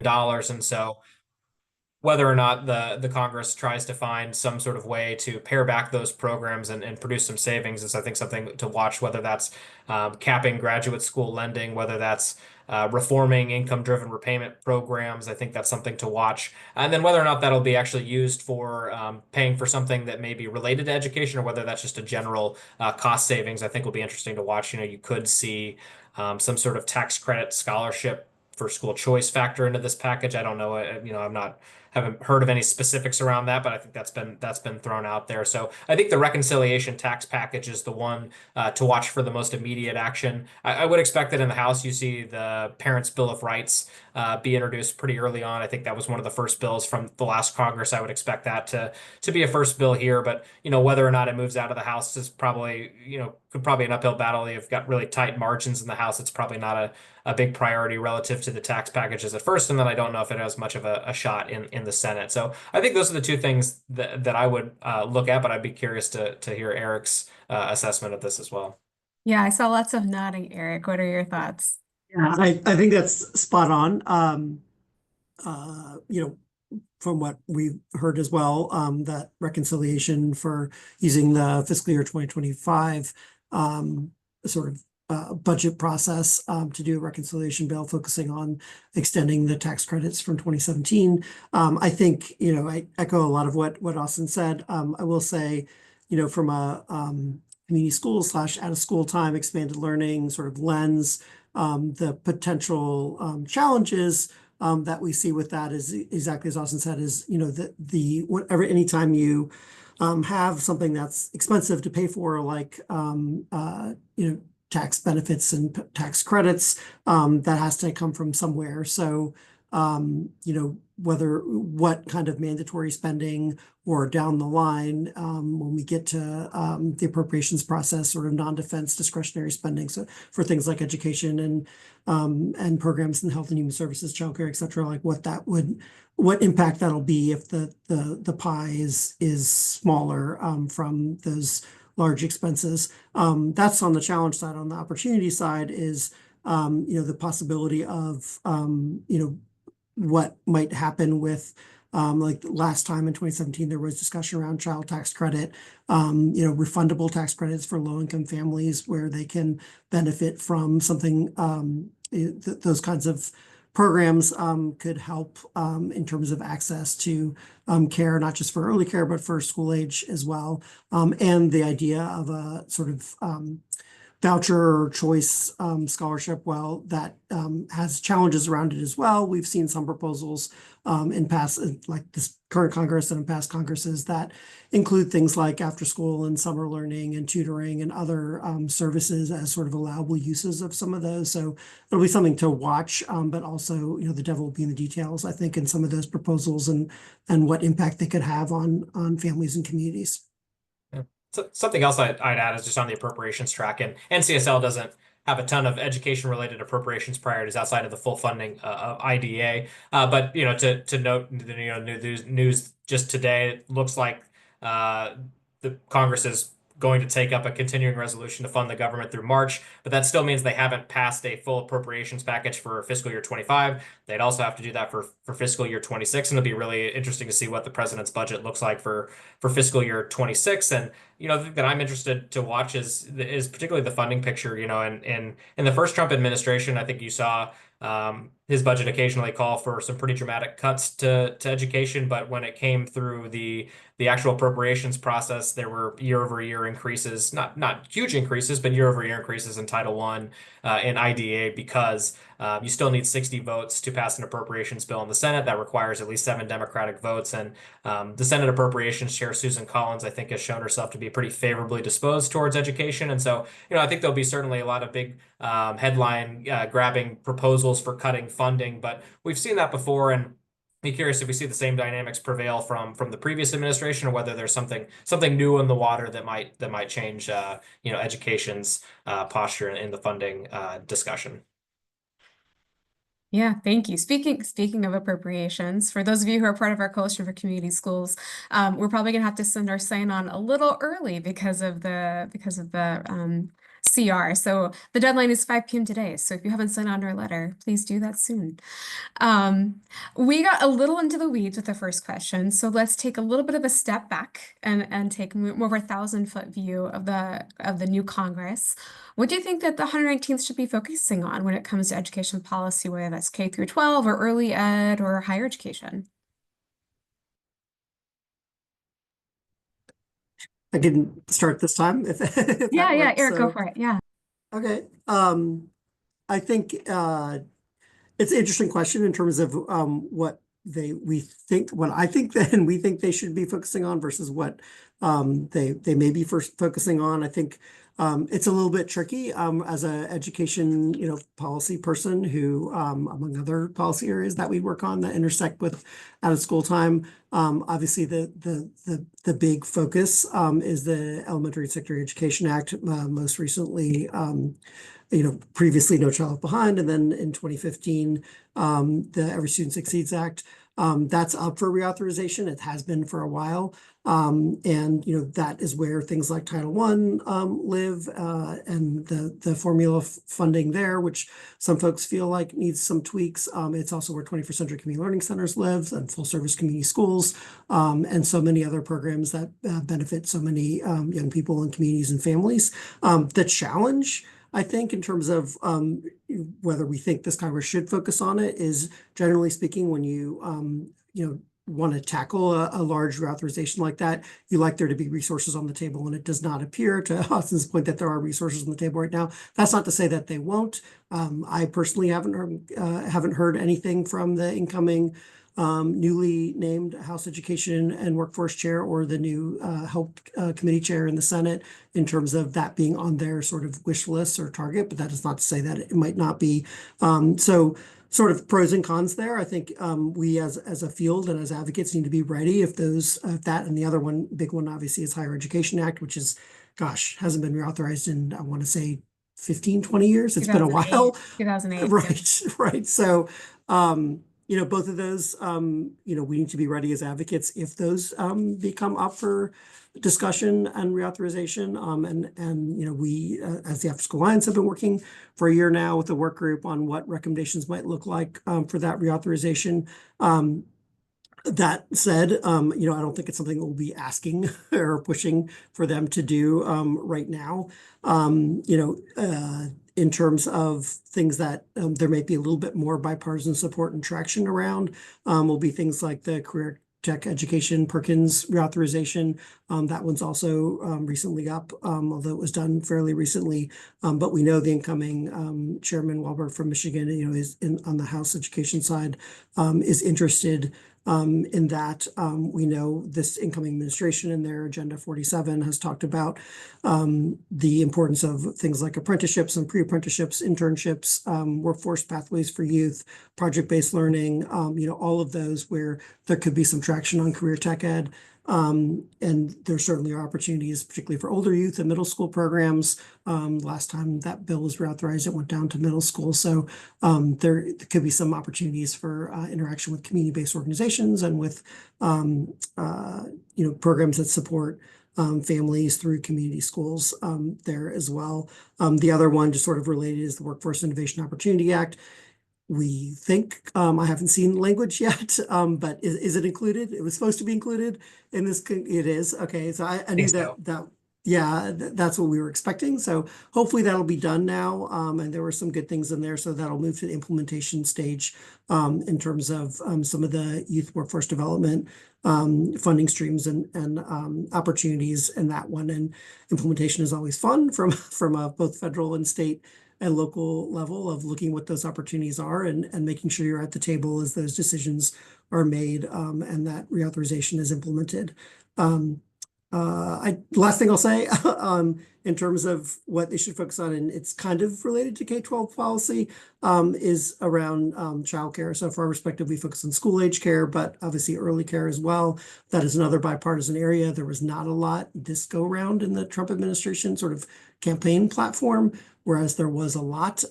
dollars. And so whether or not the Congress tries to find some sort of way to pare back those programs and produce some savings is, I think, something to watch, whether that's capping graduate school lending, whether that's reforming income-driven repayment programs. I think that's something to watch. And then whether or not that'll be actually used for paying for something that may be related to education, or whether that's just a general cost savings, I think will be interesting to watch. You could see some sort of tax credit scholarship for school choice factor into this package. I don't know. I'm not haven't heard of any specifics around that, but I think that's been thrown out there. So I think the reconciliation tax package is the one to watch for the most immediate action. I would expect that in the House you see the Parents' Bill of Rights be introduced pretty early on. I think that was one of the first bills from the last Congress. I would expect that to be a first bill here, but whether or not it moves out of the House is probably could probably an uphill battle. You've got really tight margins in the House. It's probably not a big priority relative to the tax packages at first, and then I don't know if it has much of a shot in the Senate. So I think those are the two things that I would look at, but I'd be curious to hear Eric's assessment of this as well. Yeah, I saw lots of nodding. Eric, what are your thoughts? Yeah, I think that's spot on. From what we've heard as well, that reconciliation for using the fiscal year 2025 sort of budget process to do a reconciliation bill focusing on extending the tax credits from 2017. I think, I echo a lot of what Austin said. I will say, from a community school / out of school time, expanded learning sort of lens, the potential challenges that we see with that is exactly as Austin said, is, anytime you have something that's expensive to pay for, like, tax benefits and tax credits, that has to come from somewhere. So, what kind of mandatory spending or down the line, when we get to the appropriations process, sort of non-defense discretionary spending, so for things like education and programs in health and human services, childcare, et cetera, like what impact that'll be if the pie is smaller from those large expenses. That's on the challenge side. On the opportunity side is the possibility of what might happen with like last time in 2017, there was discussion around child tax credit, refundable tax credits for low-income families where they can benefit from something. Those kinds of programs could help in terms of access to care, not just for early care, but for school age as well. And the idea of a sort of voucher or choice scholarship, well, that has challenges around it as well. We've seen some proposals in past, like this current Congress and in past Congresses, that include things like after school and summer learning and tutoring and other services as sort of allowable uses of some of those. So it'll be something to watch, but also, the devil will be in the details, I think, in some of those proposals and what impact they could have on families and communities. So something else I'd add is just on the appropriations track, and NCSL doesn't have a ton of education-related appropriations priorities outside of the full funding of IDA. But to note, news just today, it looks like the Congress is going to take up a continuing resolution to fund the government through March, but that still means they haven't passed a full appropriations package for fiscal year 25. They'd also have to do that for fiscal year 26, and it'll be really interesting to see what the president's budget looks like for fiscal year 26. And the thing that I'm interested to watch is particularly the funding picture. In the first Trump administration, I think you saw his budget occasionally call for some pretty dramatic cuts to education, but when it came through the actual appropriations process, there were year-over-year increases, not huge increases, but year-over-year increases in Title I and IDA, because you still need 60 votes to pass an appropriations bill in the Senate. That requires at least 7 Democratic votes, and the Senate Appropriations Chair, Susan Collins, I think, has shown herself to be pretty favorably disposed towards education. And so, I think there'll be certainly a lot of big headline grabbing proposals for cutting funding, but we've seen that before, and be curious if we see the same dynamics prevail from the previous administration, or whether there's something new in the water that might change education's posture in the funding discussion. Yeah, thank you. Speaking of appropriations, for those of you who are part of our Coalition for Community Schools, we're probably gonna have to send our sign on a little early because of the CR. So the deadline is 5 p.m. today. So if you haven't sent out our letter, please do that soon. We got a little into the weeds with the first question, so let's take a little bit of a step back and take more of a 1,000-foot view of the new Congress. What do you think that the 119th should be focusing on when it comes to education policy, whether that's K through 12 or early ed or higher education? I can start this time if that Yeah, works. Eric, go So, for it. Yeah. okay. I think it's an interesting question in terms of what what I think then we think they should be focusing on versus what they may be first focusing on. I think it's a little bit tricky as a education policy person who among other policy areas that we work on that intersect with out of school time. Obviously the big focus is the Elementary and Secondary Education Act, most recently previously No Child Left Behind, and then in 2015, the Every Student Succeeds Act. That's up for reauthorization. It has been for a while. And that is where things like Title I live, and the formula funding there, which some folks feel like needs some tweaks. It's also where 21st Century Community Learning Centers live and full service community schools, and so many other programs that benefit so many young people and communities and families. The challenge, I think, in terms of whether we think this Congress should focus on it, is generally speaking, when you want to tackle a large reauthorization like that, you like there to be resources on the table, and it does not appear, to Austin's point, that there are resources on the table right now. That's not to say that they won't. I personally haven't heard anything from the incoming newly named House Education and Workforce Chair or the new Help Committee Chair in the Senate in terms of that being on their sort of wish list or target, but that is not to say that it might not be. So sort of pros and cons there. I think we as a field and as advocates need to be ready if that, and the other one, big one obviously, is Higher Education Act, which is, gosh, hasn't been reauthorized in, I want to say, 15, 20 years. It's been a while. 2008. Right, yeah. Right. So, both of those, we need to be ready as advocates if those become up for discussion and reauthorization. And we, as the After School Alliance, have been working for a year now with a work group on what recommendations might look like for that reauthorization. That said, I don't think it's something that we'll be asking or pushing for them to do right now. In terms of things that there might be a little bit more bipartisan support and traction around, will be things like the Career Tech Education Perkins reauthorization. That one's also recently up, although it was done fairly recently. But we know the incoming Chairman Walberg from Michigan, is on the House Education side, is interested in that. We know this incoming administration in their Agenda 47 has talked about the importance of things like apprenticeships and pre-apprenticeships, internships, workforce pathways for youth, project-based learning, all of those where there could be some traction on career tech ed. And there certainly are opportunities, particularly for older youth and middle school programs. Last time that bill was reauthorized, it went down to middle school. So there could be some opportunities for interaction with community-based organizations and with programs that support families through community schools there as well. The other one, just sort of related, is the Workforce Innovation Opportunity Act. We think, I haven't seen language yet, but is it included? It was supposed to be included in this. It is. Okay. So I knew so. that's what we were expecting. So hopefully that'll be done now. And there were some good things in there. So that'll move to the implementation stage in terms of some of the youth workforce development funding streams and opportunities in that one. And implementation is always fun from both federal and state and local level of looking what those opportunities are and making sure you're at the table as those decisions are made and that reauthorization is implemented. Last thing I'll say in terms of what they should focus on, and it's kind of related to K-12 policy, is around childcare. So for our perspective, we focus on school age care, but obviously early care as well. That is another bipartisan area. There was not a lot this go around in the Trump administration sort of campaign platform, whereas there was a lot,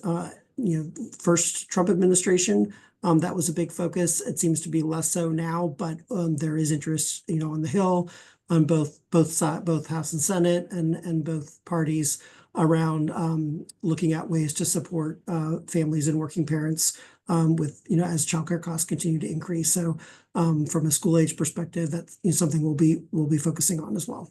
first Trump administration, that was a big focus. It seems to be less so now, but there is interest, on the Hill on both House and Senate and both parties around looking at ways to support families and working parents with, as childcare costs continue to increase. So from a school age perspective, that's something we'll be focusing on as well.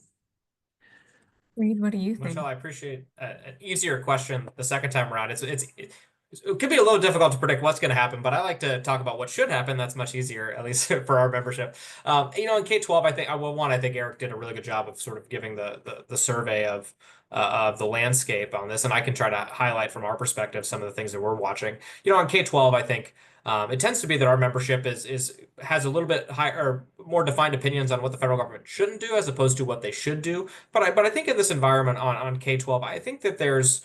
Reed, what do you think? Michelle, I appreciate an easier question the second time around. It could be a little difficult to predict what's going to happen, but I like to talk about what should happen. That's much easier, at least for our membership. In K-12, I think I think Eric did a really good job of sort of giving the survey of the landscape on this, and I can try to highlight from our perspective some of the things that we're watching. On K-12, I think it tends to be that our membership has a little bit higher or more defined opinions on what the federal government shouldn't do as opposed to what they should do. But I think in this environment on K-12, I think that there's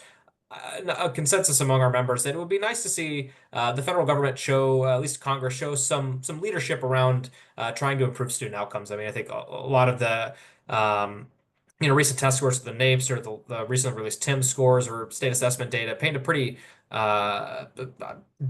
a consensus among our members that it would be nice to see the federal government show, at least Congress, show some leadership around trying to improve student outcomes. I mean, I think a lot of the recent test scores of the NAEPS or the recently released TIMSS scores or state assessment data paint a pretty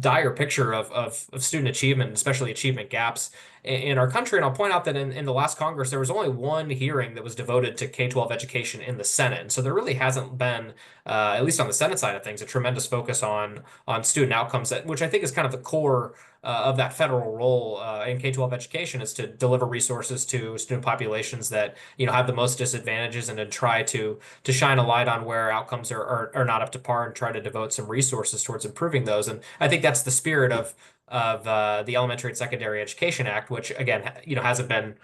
dire picture of student achievement, especially achievement gaps in our country. And I'll point out that in the last Congress, there was only one hearing that was devoted to K-12 education in the Senate. And so there really hasn't been, at least on the Senate side of things, a tremendous focus on student outcomes, which I think is kind of the core of that federal role in K-12 education, is to deliver resources to student populations that have the most disadvantages, and to try to shine a light on where outcomes are not up to par and try to devote some resources towards improving those. And I think that's the spirit of the Elementary and Secondary Education Act, which again hasn't been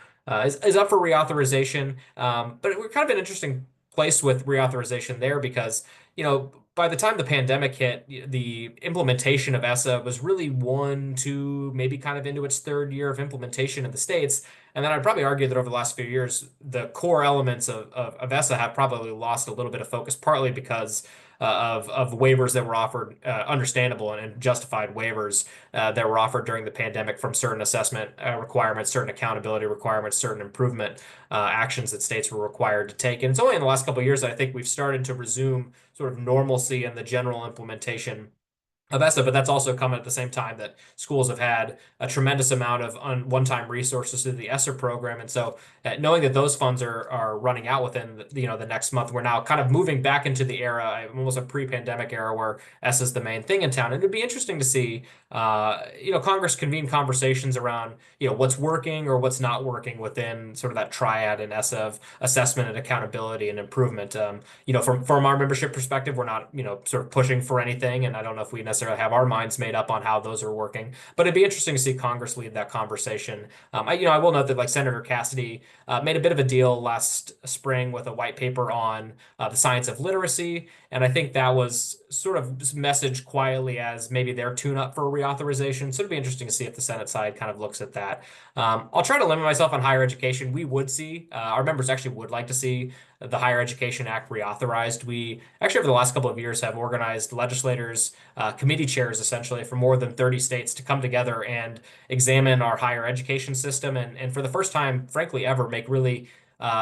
is up for reauthorization, but we're kind of an interesting place with reauthorization there because by the time the pandemic hit, the implementation of ESSA was really 1, 2, maybe kind of into its third year of implementation in the states. And then I'd probably argue that over the last few years, the core elements of ESSA have probably lost a little bit of focus, partly because of waivers that were offered, understandable and justified waivers that were offered during the pandemic from certain assessment requirements, certain accountability requirements, certain improvement actions that states were required to take. And it's only in the last couple of years that I think we've started to resume sort of normalcy in the general implementation of ESSA, but that's also come at the same time that schools have had a tremendous amount of one-time resources through the ESSER program. And so knowing that those funds are running out within the next month, we're now kind of moving back into the era, almost a pre-pandemic era, where ESSA is the main thing in town. And it'd be interesting to see Congress convene conversations around what's working or what's not working within sort of that triad in ESSA of assessment and accountability and improvement. From our membership perspective, we're not sort of pushing for anything, and I don't know if we necessarily have our minds made up on how those are working, but it'd be interesting to see Congress lead that conversation. I will note that Senator Cassidy made a bit of a deal last spring with a white paper on the science of literacy, and I think that was sort of messaged quietly as maybe their tune-up for reauthorization. So it'd be interesting to see if the Senate side kind of looks at that. I'll try to limit myself on higher education. We would see, our members actually would like to see the Higher Education Act reauthorized. We actually, over the last couple of years, have organized legislators, committee chairs, essentially, from more than 30 states to come together and examine our higher education system. And for the first time, frankly, ever, make really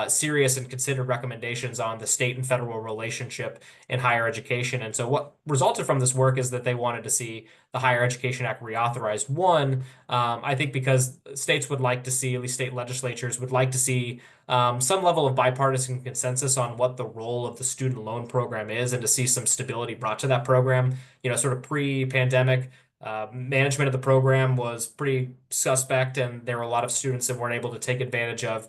serious and considered recommendations on the state and federal relationship in higher education. And so what resulted from this work is that they wanted to see the Higher Education Act reauthorized. One, I think because states would like to see, at least state legislatures would like to see some level of bipartisan consensus on what the role of the student loan program is, and to see some stability brought to that program. Sort of pre-pandemic, management of the program was pretty suspect, and there were a lot of students that weren't able to take advantage of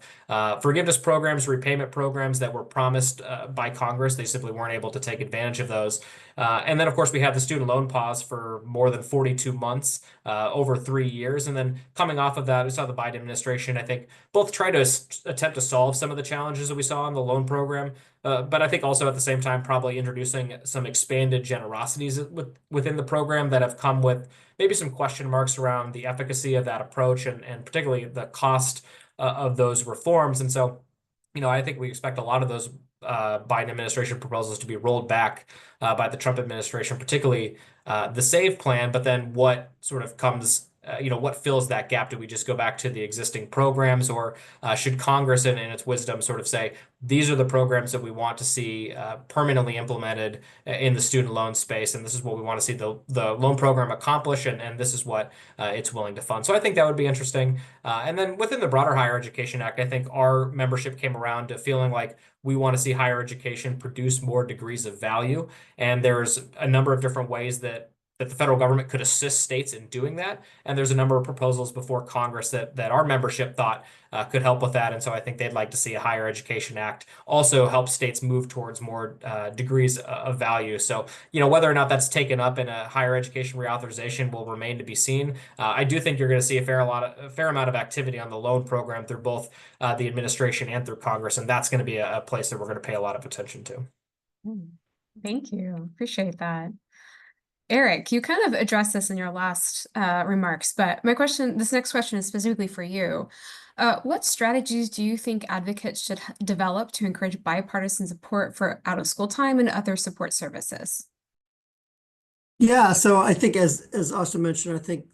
forgiveness programs, repayment programs that were promised by Congress. They simply weren't able to take advantage of those. And then, of course, we had the student loan pause for more than 42 months, over 3 years. And then coming off of that, we saw the Biden administration, I think, both try to attempt to solve some of the challenges that we saw in the loan program, but I think also at the same time probably introducing some expanded generosities within the program that have come with maybe some question marks around the efficacy of that approach, and particularly the cost of those reforms. And so, I think we expect a lot of those Biden administration proposals to be rolled back by the Trump administration, particularly the SAVE plan. But then what sort of comes what fills that gap? Do we just go back to the existing programs, or should Congress in its wisdom sort of say, these are the programs that we want to see permanently implemented in the student loan space, and this is what we want to see the loan program accomplish, and this is what it's willing to fund. So I think that would be interesting. And then within the broader Higher Education Act, I think our membership came around to feeling like we want to see higher education produce more degrees of value. And there's a number of different ways that the federal government could assist states in doing that. And there's a number of proposals before Congress that our membership thought could help with that. And so I think they'd like to see a Higher Education Act also help states move towards more degrees of value. So, whether or not that's taken up in a higher education reauthorization will remain to be seen. I do think you're going to see a fair amount of activity on the loan program through both the administration and through Congress. And that's going to be a place that we're going to pay a lot of attention to. Thank you. Appreciate that. Eric, you kind of addressed this in your last remarks, but this next question is specifically for you. What strategies do you think advocates should develop to encourage bipartisan support for out-of-school time and other support services? Yeah, so I think as Austin mentioned, I think,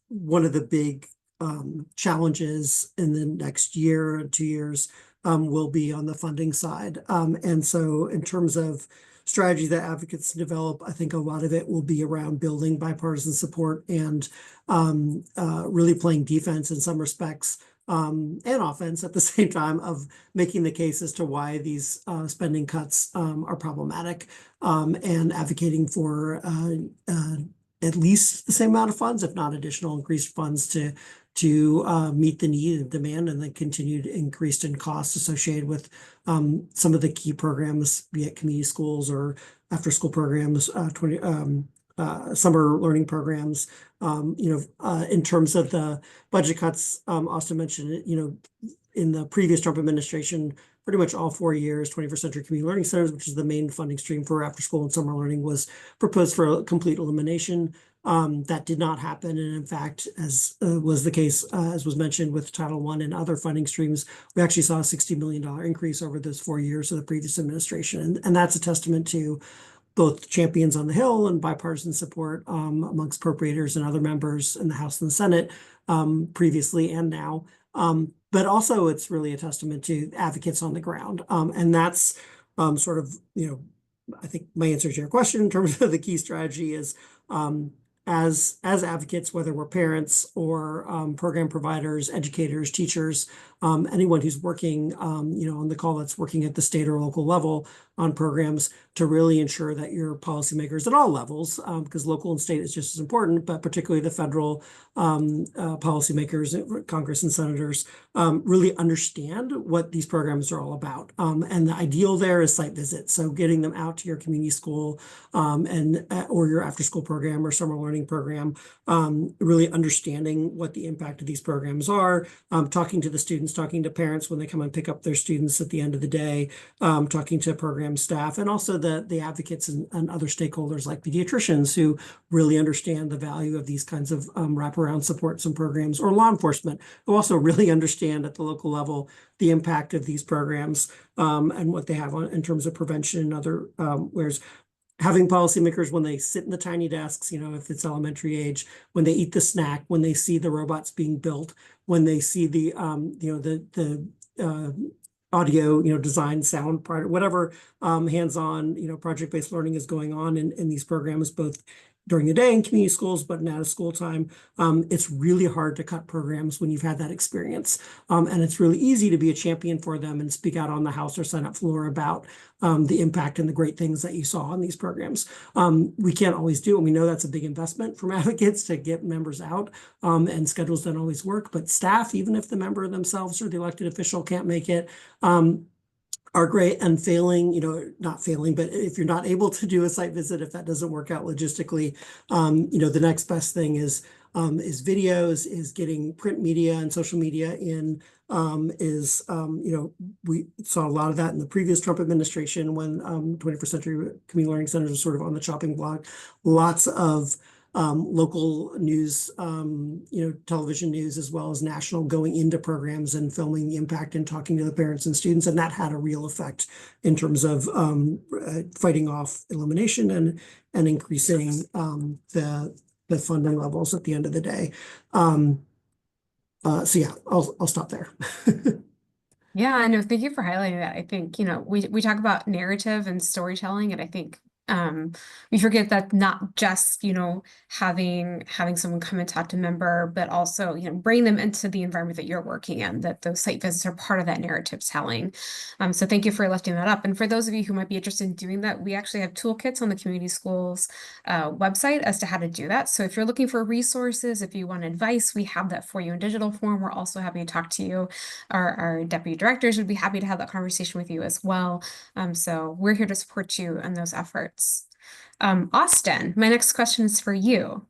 one of the big challenges in the next year or 2 years will be on the funding side. And so in terms of strategy that advocates develop, I think a lot of it will be around building bipartisan support and really playing defense in some respects and offense at the same time, of making the case as to why these spending cuts are problematic, and advocating for at least the same amount of funds, if not additional increased funds to meet the need and demand, and the continued increase in costs associated with some of the key programs, be it community schools or after school programs, summer learning programs. In terms of the budget cuts, Austin mentioned it, in the previous Trump administration, pretty much all 4 years, 21st Century Community Learning Centers, which is the main funding stream for after school and summer learning, was proposed for a complete elimination. That did not happen. And in fact, as was the case, as was mentioned with Title I and other funding streams, we actually saw a $60 million increase over those 4 years of the previous administration. And that's a testament to both champions on the Hill and bipartisan support amongst appropriators and other members in the House and the Senate previously and now. But also it's really a testament to advocates on the ground. And that's sort of, I think my answer to your question in terms of the key strategy is as advocates, whether we're parents or program providers, educators, teachers, anyone who's working, on the call that's working at the state or local level on programs, to really ensure that your policymakers at all levels, because local and state is just as important, but particularly the federal policymakers, Congress and senators, really understand what these programs are all about. And the ideal there is site visits. So getting them out to your community school or your after school program or summer learning program, really understanding what the impact of these programs are, talking to the students, talking to parents when they come and pick up their students at the end of the day, talking to program staff, and also the advocates and other stakeholders like pediatricians who really understand the value of these kinds of wraparound supports and programs, or law enforcement who also really understand at the local level the impact of these programs and what they have in terms of prevention and other whereas having policymakers, when they sit in the tiny desks, if it's elementary age, when they eat the snack, when they see the robots being built, when they see the audio, design, sound, part, whatever hands-on, project-based learning is going on in these programs, both during the day in community schools, but now at school time. It's really hard to cut programs when you've had that experience. And it's really easy to be a champion for them and speak out on the House or Senate floor about the impact and the great things that you saw in these programs. We can't always do it. We know that's a big investment from advocates to get members out, and schedules don't always work, but staff, even if the member themselves or the elected official can't make it, are great. And not failing, but if you're not able to do a site visit, if that doesn't work out logistically, the next best thing is videos, is getting print media and social media in, we saw a lot of that in the previous Trump administration when 21st Century Community Learning Centers was sort of on the chopping block. Lots of local news, television news, as well as national, going into programs and filming the impact and talking to the parents and students. And that had a real effect in terms of fighting off elimination and increasing the the funding levels at the end of the day. So yeah, I'll stop there. Yeah, I know. Thank you for highlighting that. I think, we talk about narrative and storytelling, and I think we forget that not just, having someone come and talk to a member, but also, bring them into the environment that you're working in, that those site visits are part of that narrative telling. So thank you for lifting that up. And for those of you who might be interested in doing that, we actually have toolkits on the community schools website as to how to do that. So if you're looking for resources, if you want advice, we have that for you in digital form. We're also happy to talk to you. Our deputy directors would be happy to have that conversation with you as well. So we're here to support you in those efforts. Austin, my next question is for you.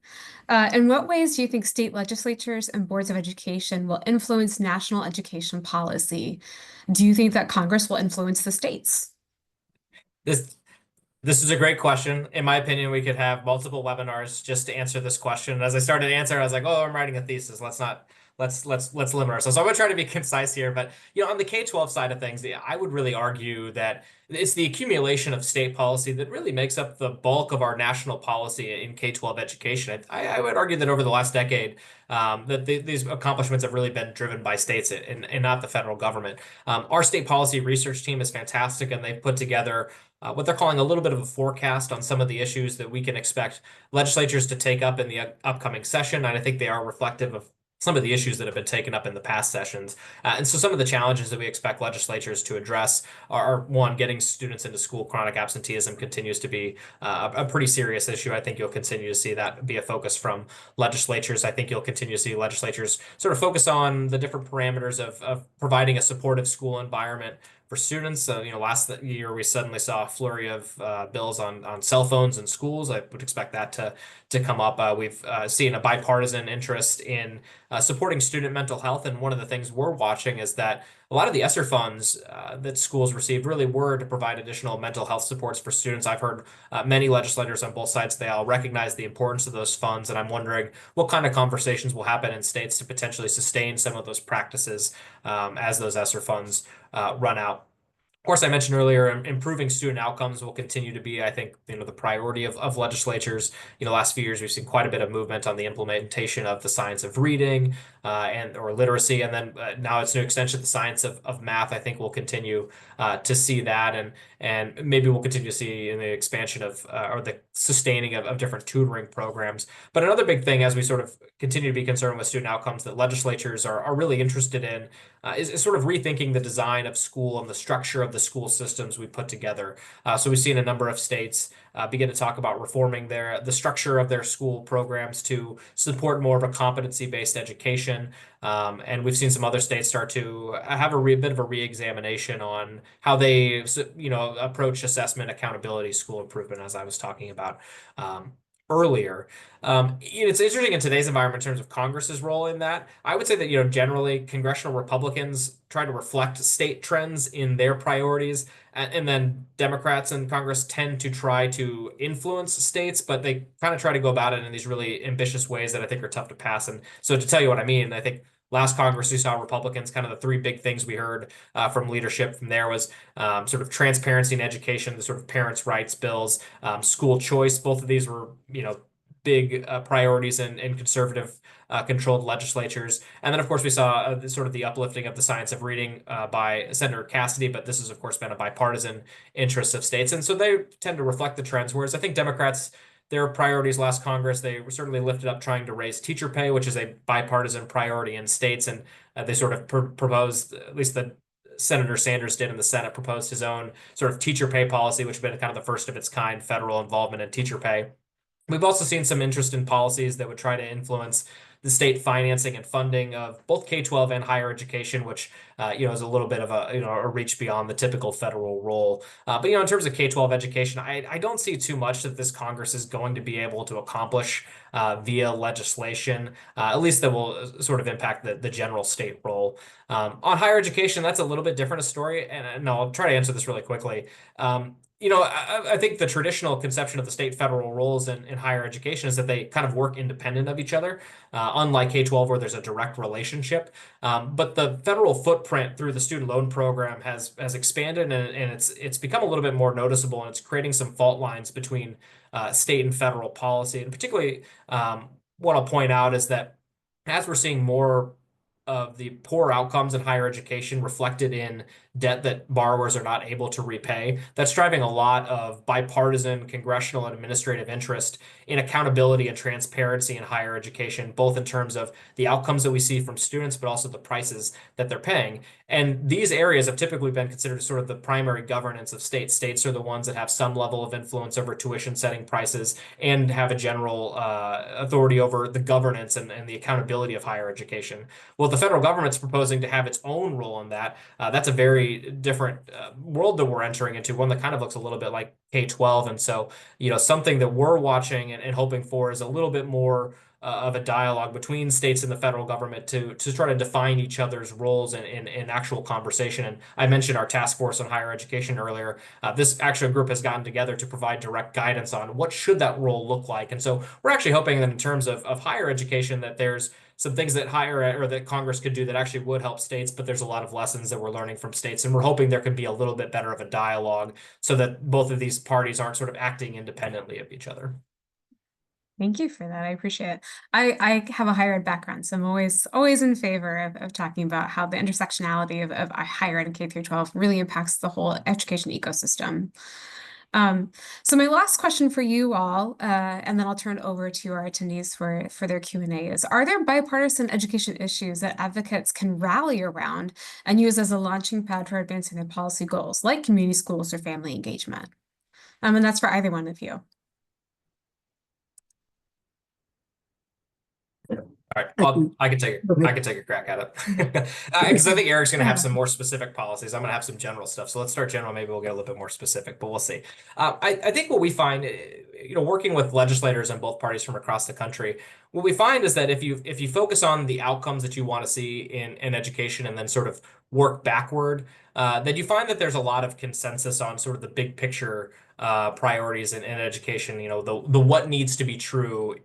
In what ways do you think state legislatures and boards of education will influence national education policy? Do you think that Congress will influence the states? This is a great question. In my opinion, we could have multiple webinars just to answer this question. And as I started to answer, I was like, oh, I'm writing a thesis. Let's limit ourselves. So I'm gonna try to be concise here. But on the K-12 side of things, I would really argue that it's the accumulation of state policy that really makes up the bulk of our national policy in K-12 education. I would argue that over the last decade, that these accomplishments have really been driven by states and not the federal government. Our state policy research team is fantastic, and they've put together what they're calling a little bit of a forecast on some of the issues that we can expect legislatures to take up in the upcoming session. And I think they are reflective of some of the issues that have been taken up in the past sessions. And so some of the challenges that we expect legislatures to address are one, getting students into school. Chronic absenteeism continues to be a pretty serious issue. I think you'll continue to see that be a focus from legislatures. I think you'll continue to see legislatures sort of focus on the different parameters of providing a supportive school environment for students. Last year we suddenly saw a flurry of bills on cell phones in schools. I would expect that to come up. We've seen a bipartisan interest in supporting student mental health, and one of the things we're watching is that a lot of the ESSER funds that schools received really were to provide additional mental health supports for students. I've heard many legislators on both sides, they all recognize the importance of those funds, and I'm wondering what kind of conversations will happen in states to potentially sustain some of those practices as those ESSER funds run out. Of course, I mentioned earlier, improving student outcomes will continue to be, I think, the priority of legislatures. Last few years, we've seen quite a bit of movement on the implementation of the science of reading or literacy. And then now it's an extension of the science of math. I think we'll continue to see that. And maybe we'll continue to see in the expansion of or the sustaining of different tutoring programs. But another big thing as we sort of continue to be concerned with student outcomes that legislatures are really interested in is sort of rethinking the design of school and the structure of the school systems we put together. So we've seen a number of states begin to talk about reforming the structure of their school programs to support more of a competency-based education. And we've seen some other states start to have a bit of a re-examination on how they, approach assessment, accountability, school improvement, as I was talking about earlier. It's interesting in today's environment in terms of Congress's role in that. I would say that, generally congressional Republicans try to reflect state trends in their priorities, and then Democrats in Congress tend to try to influence states, but they kind of try to go about it in these really ambitious ways that I think are tough to pass. And so to tell you what I mean, I think last Congress, we saw Republicans, kind of the three big things we heard from leadership from there was sort of transparency in education, the sort of parents' rights bills, school choice. Both of these were, big priorities in conservative controlled legislatures. And then, of course, we saw sort of the uplifting of the science of reading by Senator Cassidy, but this has, of course, been a bipartisan interest of states. And so they tend to reflect the trends, whereas I think Democrats, their priorities last Congress, they certainly lifted up trying to raise teacher pay, which is a bipartisan priority in states. And they sort of proposed, at least the Senator Sanders did in the Senate, proposed his own sort of teacher pay policy, which has been kind of the first of its kind federal involvement in teacher pay. We've also seen some interest in policies that would try to influence the state financing and funding of both K-12 and higher education, which is a little bit of a reach beyond the typical federal role. But in terms of K-12 education, I don't see too much that this Congress is going to be able to accomplish via legislation, at least that will sort of impact the general state role. On higher education, that's a little bit different a story, and I'll try to answer this really quickly. I think the traditional conception of the state-federal roles in higher education is that they kind of work independent of each other, unlike K-12 where there's a direct relationship. But the federal footprint through the student loan program has expanded, and it's become a little bit more noticeable, and it's creating some fault lines between state and federal policy. And particularly, what I'll point out is that as we're seeing more of the poor outcomes in higher education reflected in debt that borrowers are not able to repay, that's driving a lot of bipartisan congressional and administrative interest in accountability and transparency in higher education, both in terms of the outcomes that we see from students, but also the prices that they're paying. And these areas have typically been considered sort of the primary governance of states. States are the ones that have some level of influence over tuition setting prices and have a general authority over the governance and the accountability of higher education. Well, the federal government's proposing to have its own role in that. That's a very different world that we're entering into, one that kind of looks a little bit like K-12. And so, something that we're watching and hoping for is a little bit more of a dialogue between states and the federal government to try to define each other's roles in actual conversation. And I mentioned our task force on higher education earlier. This actual group has gotten together to provide direct guidance on what should that role look like. And so we're actually hoping that in terms of higher education, that there's some things that that Congress could do that actually would help states, but there's a lot of lessons that we're learning from states. And we're hoping there could be a little bit better of a dialogue so that both of these parties aren't sort of acting independently of each other. Thank you for that. I appreciate it. I have a higher ed background, so I'm always in favor of talking about how the intersectionality of higher ed and K through 12 really impacts the whole education ecosystem. So my last question for you all, and then I'll turn it over to our attendees for their Q&A is, are there bipartisan education issues that advocates can rally around and use as a launching pad for advancing their policy goals, like community schools or family engagement? And that's for either one of you. All right, I can take a crack at it because I think Eric's going to have some more specific policies. I'm going to have some general stuff. So let's start general. Maybe we'll get a little bit more specific, but we'll see. I think what we find, working with legislators in both parties from across the country, what we find is that if you focus on the outcomes that you want to see in education and then sort of work backward, then you find that there's a lot of consensus on sort of the big picture priorities in education. The what needs to be true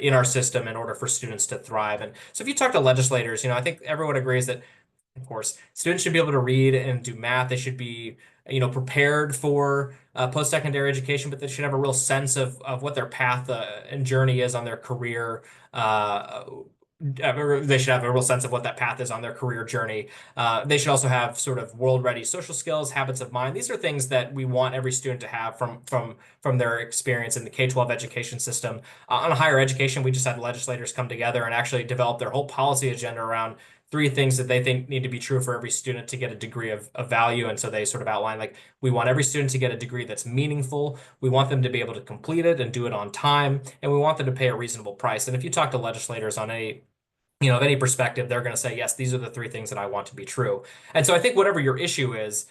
in our system in order for students to thrive. And so if you talk to legislators, I think everyone agrees that, of course, students should be able to read and do math. They should be, prepared for post-secondary education, but they should have a real sense of what their path and journey is on their career. They should have a real sense of what that path is on their career journey. They should also have sort of world-ready social skills, habits of mind. These are things that we want every student to have from their experience in the K-12 education system. On higher education, we just had legislators come together and actually develop their whole policy agenda around 3 things that they think need to be true for every student to get a degree of value. And so they sort of outline, like, we want every student to get a degree that's meaningful. We want them to be able to complete it and do it on time. And we want them to pay a reasonable price. And if you talk to legislators on of any perspective, they're going to say, yes, these are the 3 things that I want to be true. And so I think whatever your issue is,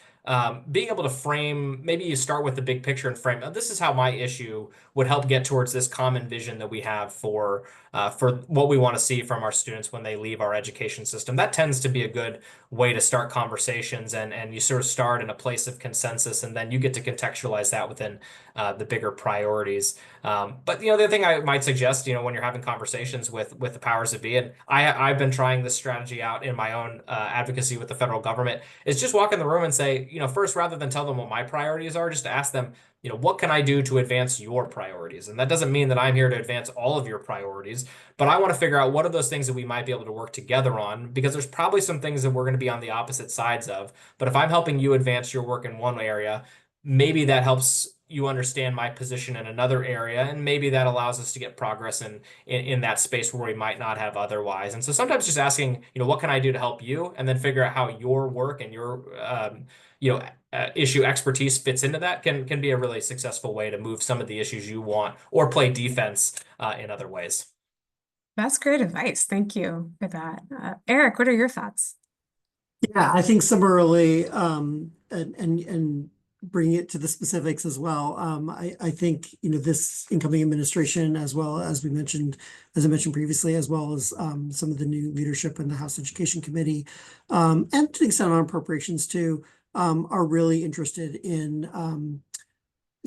being able to frame, maybe you start with the big picture and frame, this is how my issue would help get towards this common vision that we have for what we want to see from our students when they leave our education system. That tends to be a good way to start conversations, and you sort of start in a place of consensus, and then you get to contextualize that within the bigger priorities. But the other thing I might suggest, when you're having conversations with the powers that be, and I've been trying this strategy out in my own advocacy with the federal government, is just walk in the room and say, first, rather than tell them what my priorities are, just to ask them, what can I do to advance your priorities? And that doesn't mean that I'm here to advance all of your priorities, but I want to figure out what are those things that we might be able to work together on, because there's probably some things that we're going to be on the opposite sides of. But if I'm helping you advance your work in one area, maybe that helps you understand my position in another area, and maybe that allows us to get progress in that space where we might not have otherwise. And so sometimes just asking, what can I do to help you, and then figure out how your work and your issue expertise fits into that can be a really successful way to move some of the issues you want or play defense in other ways. That's great advice. Thank you for that. Eric, what are your thoughts? Yeah, I think similarly, and bring it to the specifics as well. I think, this incoming administration, as well as I mentioned previously, as well as some of the new leadership in the House Education Committee, and to the extent on appropriations too, are really interested in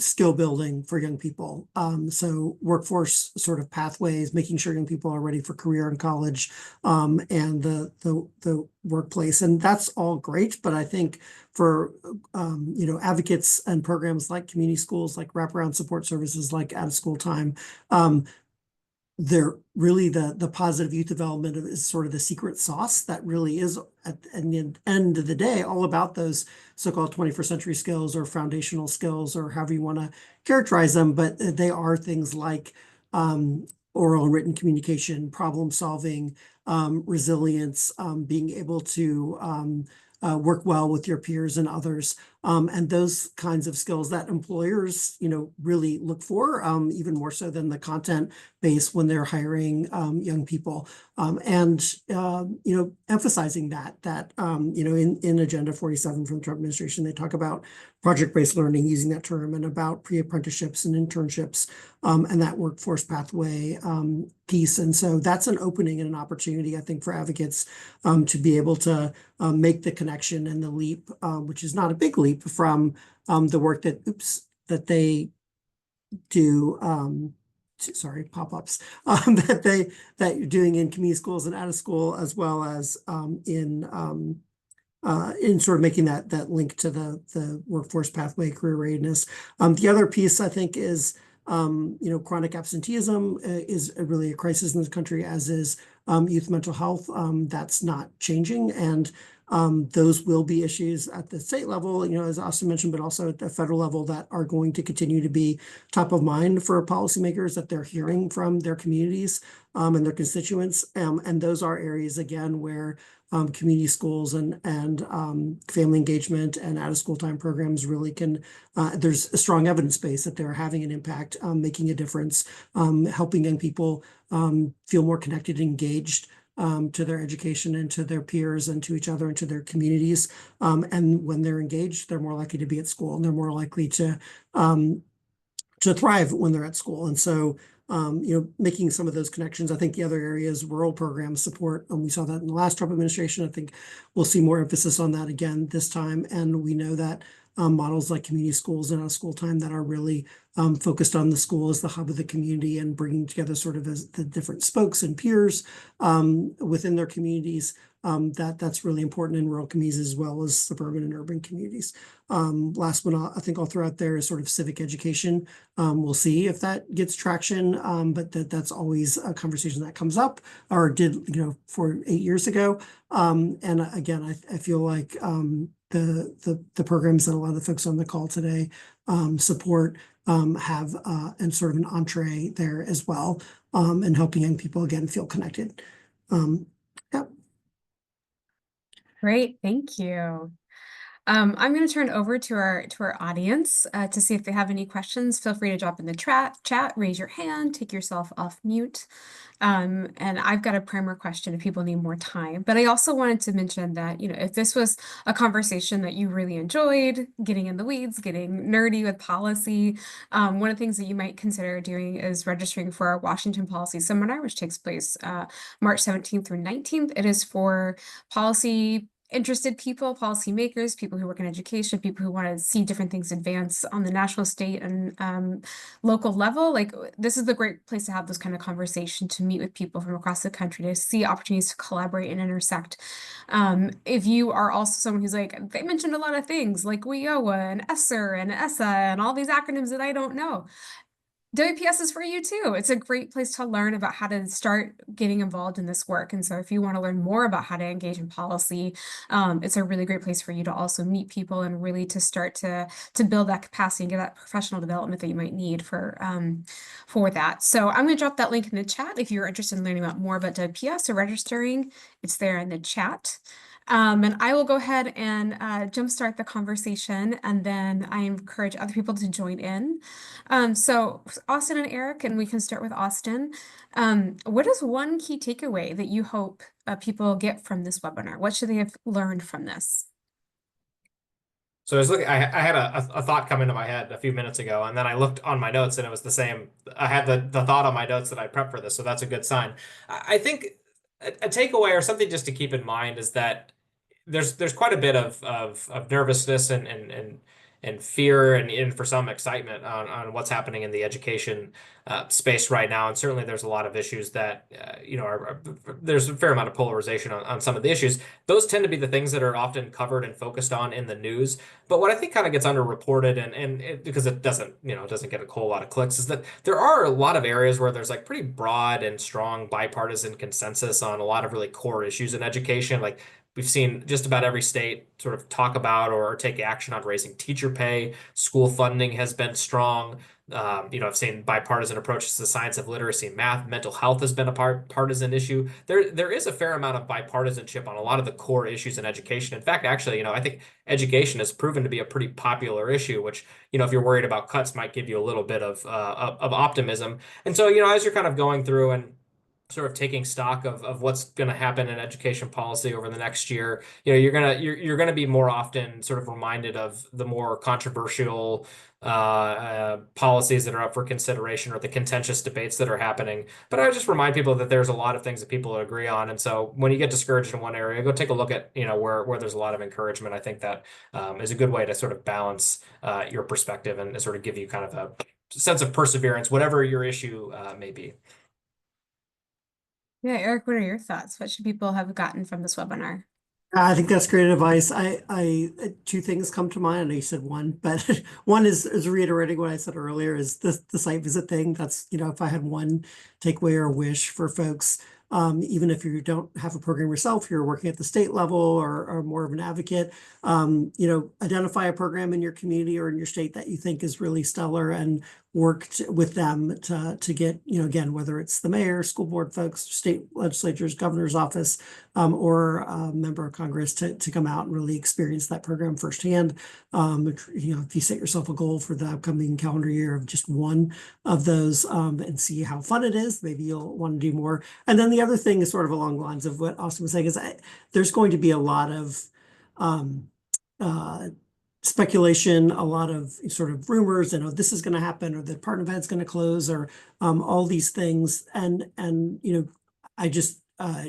skill building for young people. So workforce sort of pathways, making sure young people are ready for career and college, and the workplace. And that's all great, but I think for advocates and programs like community schools, like wraparound support services, like out of school time, they're really the positive youth development is sort of the secret sauce that really is at the end of the day all about those so-called 21st century skills or foundational skills or however you want to characterize them, but they are things like oral and written communication, problem solving, resilience, being able to work well with your peers and others, and those kinds of skills that employers, really look for, even more so than the content base when they're hiring young people, and emphasizing that in Agenda 47 from the Trump administration, they talk about project-based learning, using that term, and about pre-apprenticeships and internships, and that workforce pathway piece. And so that's an opening and an opportunity, I think, for advocates to be able to make the connection and the leap, which is not a big leap from the work that they do. Sorry, pop-ups that you're doing in community schools and out of school, as well as in sort of making that link to the workforce pathway, career readiness. The other piece I think is chronic absenteeism is really a crisis in this country, as is youth mental health. That's not changing, and those will be issues at the state level, as Austin mentioned, but also at the federal level, that are going to continue to be top of mind for policymakers, that they're hearing from their communities and their constituents. And those are areas, again, where community schools and family engagement and out of school time programs really can, there's a strong evidence base that they're having an impact, making a difference, helping young people feel more connected and engaged to their education and to their peers and to each other and to their communities. And when they're engaged, they're more likely to be at school, and they're more likely to thrive when they're at school. And so, making some of those connections. I think the other area is rural program support. And we saw that in the last Trump administration. I think we'll see more emphasis on that again this time. And we know that models like community schools and out of school time that are really focused on the school as the hub of the community and bringing together sort of as the different spokes and peers within their communities. That's really important in rural communities as well as suburban and urban communities. Last one I think I'll throw out there is sort of civic education. We'll see if that gets traction, but that's always a conversation that comes up, or did, 8 years ago. And again, I feel like the programs that a lot of the folks on the call today support have and sort of an entree there as well, and helping young people again feel connected. Yeah. Great, thank you. I'm going to turn over to our audience to see if they have any questions. Feel free to drop in the chat, raise your hand, take yourself off mute. And I've got a primer question if people need more time. But I also wanted to mention that, if this was a conversation that you really enjoyed, getting in the weeds, getting nerdy with policy, one of the things that you might consider doing is registering for our Washington Policy Seminar, which takes place March 17th through 19th. It is for policy interested people, policymakers, people who work in education, people who want to see different things advance on the national, state, and local level. Like, this is the great place to have this kind of conversation, to meet with people from across the country, to see opportunities to collaborate and intersect. If you are also someone who's like, they mentioned a lot of things like WIOA and ESSER and ESSA and all these acronyms that I don't know, WPS is for you too. It's a great place to learn about how to start getting involved in this work. And so if you want to learn more about how to engage in policy, it's a really great place for you to also meet people and really to start to build that capacity and get that professional development that you might need for that. So I'm going to drop that link in the chat. If you're interested in learning more about WPS or registering, it's there in the chat. And I will go ahead and jumpstart the conversation, and then I encourage other people to join in. So Austin and Eric, and we can start with Austin. What is one key takeaway that you hope people get from this webinar? What should they have learned from this? So I was looking, I had a thought come into my head a few minutes ago, and then I looked on my notes and it was the same. I had the thought on my notes that I prepped for this, so that's a good sign. I think a takeaway or something just to keep in mind is that there's quite a bit of nervousness and and fear and for some excitement on what's happening in the education space right now. And certainly there's a lot of issues that, there's a fair amount of polarization on some of the issues. Those tend to be the things that are often covered and focused on in the news. But what I think kind of gets underreported because it doesn't, it doesn't get a whole lot of clicks, is that there are a lot of areas where there's like pretty broad and strong bipartisan consensus on a lot of really core issues in education. Like we've seen just about every state sort of talk about or take action on raising teacher pay. School funding has been strong. I've seen bipartisan approaches to the science of literacy and math. Mental health has been a partisan issue. There is a fair amount of bipartisanship on a lot of the core issues in education. In fact, actually, I think education has proven to be a pretty popular issue, which, if you're worried about cuts, might give you a little bit of optimism. And so, as you're kind of going through and sort of taking stock of what's going to happen in education policy over the next year, you're gonna be more often sort of reminded of the more controversial policies that are up for consideration or the contentious debates that are happening. But I would just remind people that there's a lot of things that people agree on, and so when you get discouraged in one area, go take a look at where there's a lot of encouragement. I think that is a good way to sort of balance your perspective and sort of give you kind of a sense of perseverance, whatever your issue may be. Yeah, Eric, what are your thoughts? What should people have gotten from this webinar? I think that's great advice. Two things come to mind. I know you said one, but one is reiterating what I said earlier, is the site visit thing. That's, if I had one takeaway or wish for folks, even if you don't have a program yourself, you're working at the state level or more of an advocate, identify a program in your community or in your state that you think is really stellar and worked with them to get, again, whether it's the mayor, school board folks, state legislatures, governor's office, or a member of Congress to come out and really experience that program firsthand. If you set yourself a goal for the upcoming calendar year of just one of those, and see how fun it is, maybe you'll want to do more. And then the other thing is sort of along the lines of what Austin was saying, is there's going to be a lot of speculation, a lot of sort of rumors, and this is going to happen, or the Department of Ed's going to close, or all these things. And I just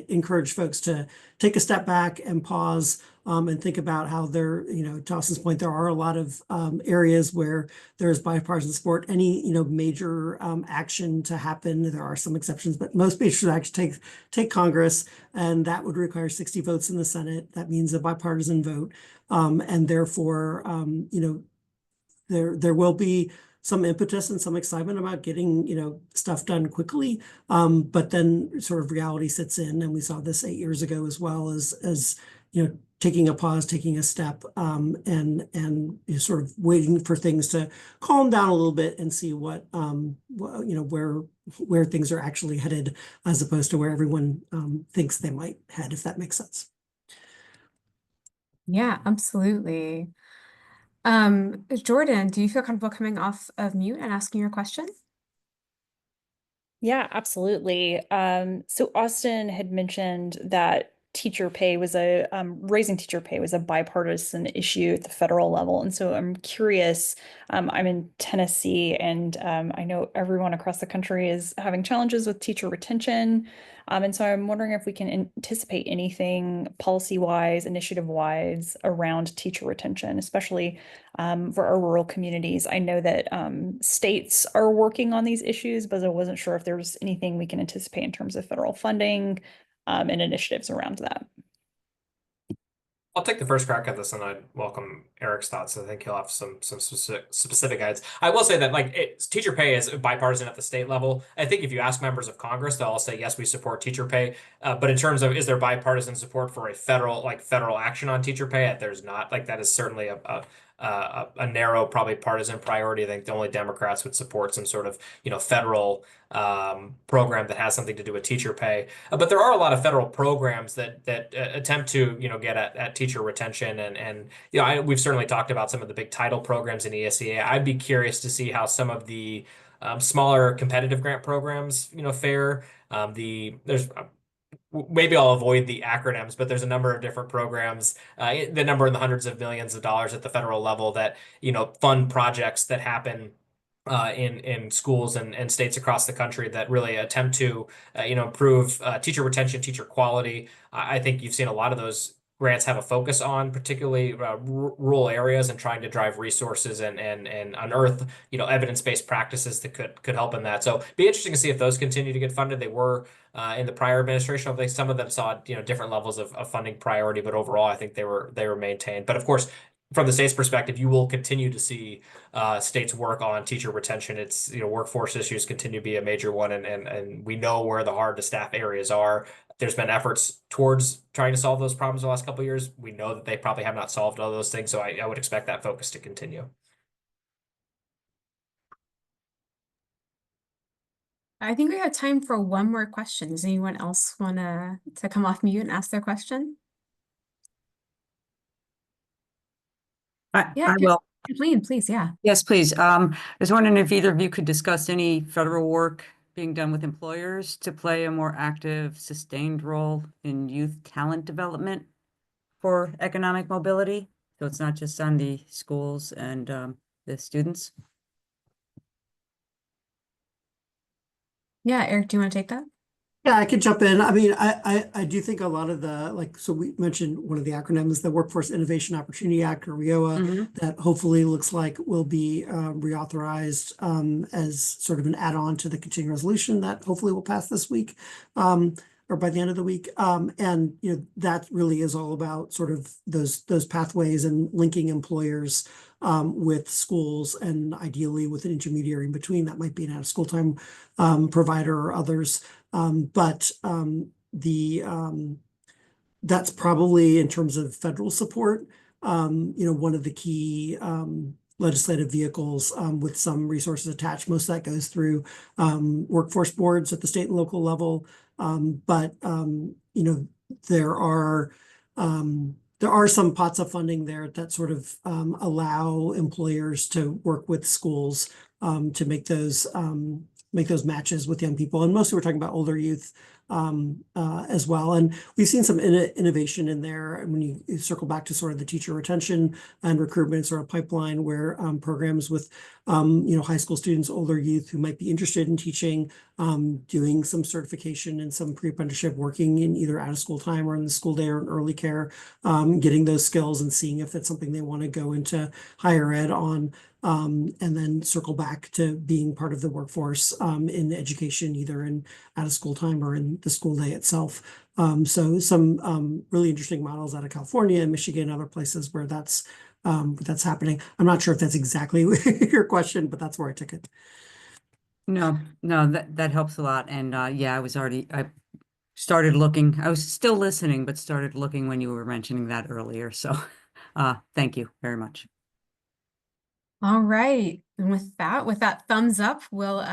encourage folks to take a step back and pause and think about how there, to Austin's point, there are a lot of areas where there's bipartisan support. Any, major action to happen, there are some exceptions, but most major action take Congress, and that would require 60 votes in the Senate. That means a bipartisan vote. And therefore, there will be some impetus and some excitement about getting, stuff done quickly. But then sort of reality sits in, and we saw this 8 years ago as well, as taking a pause, taking a step, and sort of waiting for things to calm down a little bit and see what, where things are actually headed, as opposed to where everyone thinks they might head, if that makes sense. Yeah, absolutely. Jordan, do you feel comfortable coming off of mute and asking your question? Yeah, absolutely. So Austin had mentioned that teacher pay was raising teacher pay was a bipartisan issue at the federal level. And so I'm curious, I'm in Tennessee, and I know everyone across the country is having challenges with teacher retention. And so I'm wondering if we can anticipate anything policy-wise, initiative-wise around teacher retention, especially for our rural communities. I know that states are working on these issues, but I wasn't sure if there's anything we can anticipate in terms of federal funding and initiatives around that. I'll take the first crack at this, and I'd welcome Eric's thoughts. I think he'll have some specific guides. I will say that teacher pay is bipartisan at the state level. I think if you ask members of Congress, they'll all say yes, we support teacher pay. But in terms of is there bipartisan support for a federal action on teacher pay, there's not. That is certainly a narrow, probably partisan priority. I think the only Democrats would support some sort of federal program that has something to do with teacher pay. But there are a lot of federal programs that attempt to get at teacher retention, and we've certainly talked about some of the big title programs in ESEA. I'd be curious to see how some of the smaller competitive grant programs fare. There's maybe I'll avoid the acronyms, but there's a number of different programs, the number in the hundreds of millions of dollars at the federal level that, fund projects that happen in schools and states across the country that really attempt to, improve teacher retention, teacher quality. I think you've seen a lot of those grants have a focus on, particularly rural areas, and trying to drive resources and unearth, evidence-based practices that could help in that. So be interesting to see if those continue to get funded. They were in the prior administration. I think some of them saw, different levels of funding priority, but overall, I think they were maintained. But of course, from the state's perspective, you will continue to see states work on teacher retention. It's, workforce issues continue to be a major one, and we know where the hard to staff areas are. There's been efforts towards trying to solve those problems the last couple of years. We know that they probably have not solved all those things, so I would expect that focus to continue. I think we have time for one more question. Does anyone else want to come off mute and ask their question? Yeah, I will. Kathleen, please, yeah. Yes, please. I was wondering if either of you could discuss any federal work being done with employers to play a more active, sustained role in youth talent development for economic mobility. So it's not just on the schools and the students. Yeah, Eric, do you want to take that? Yeah, I could jump in. I mean, I do think a lot of so we mentioned one of the acronyms, the Workforce Innovation Opportunity Act, or WIOA, that hopefully looks like will be reauthorized as sort of an add-on to the continuing resolution that hopefully will pass this week or by the end of the week. And that really is all about sort of those pathways and linking employers with schools, and ideally with an intermediary in between. That might be an out-of-school time provider or others. But that's probably, in terms of federal support, one of the key legislative vehicles with some resources attached. Most of that goes through workforce boards at the state and local level. But there are some pots of funding there that sort of allow employers to work with schools to make those matches with young people. And mostly we're talking about older youth as well. And we've seen some innovation in there. And when you circle back to sort of the teacher retention and recruitment sort of pipeline, where programs with high school students, older youth who might be interested in teaching, doing some certification and some pre-apprenticeship, working in either out of school time or in the school day or in early care, getting those skills and seeing if it's something they want to go into higher ed on. And then circle back to being part of the workforce in education, either in out of school time or in the school day itself. So some really interesting models out of California and Michigan and other places where that's happening. I'm not sure if that's exactly your question, but that's where I took it. No, that helps a lot. And yeah, I started looking. I was still listening, but started looking when you were mentioning that earlier. So thank you very much. All right. And with that thumbs up, we'll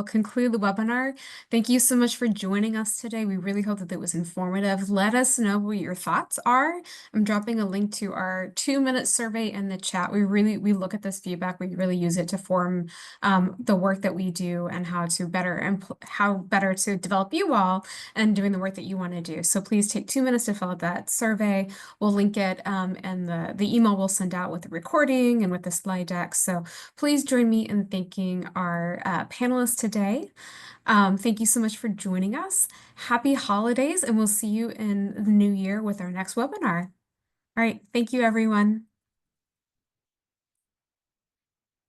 conclude the webinar. Thank you so much for joining us today. We really hope that it was informative. Let us know what your thoughts are. I'm dropping a link to our 2-minute survey in the chat. We look at this feedback. We really use it to form the work that we do and how better to develop you all and doing the work that you want to do. So please take 2 minutes to fill out that survey. We'll link it and the email we'll send out with the recording and with the slide deck. So please join me in thanking our panelists today. Thank you so much for joining us. Happy holidays, and we'll see you in the new year with our next webinar. All right, thank you, everyone.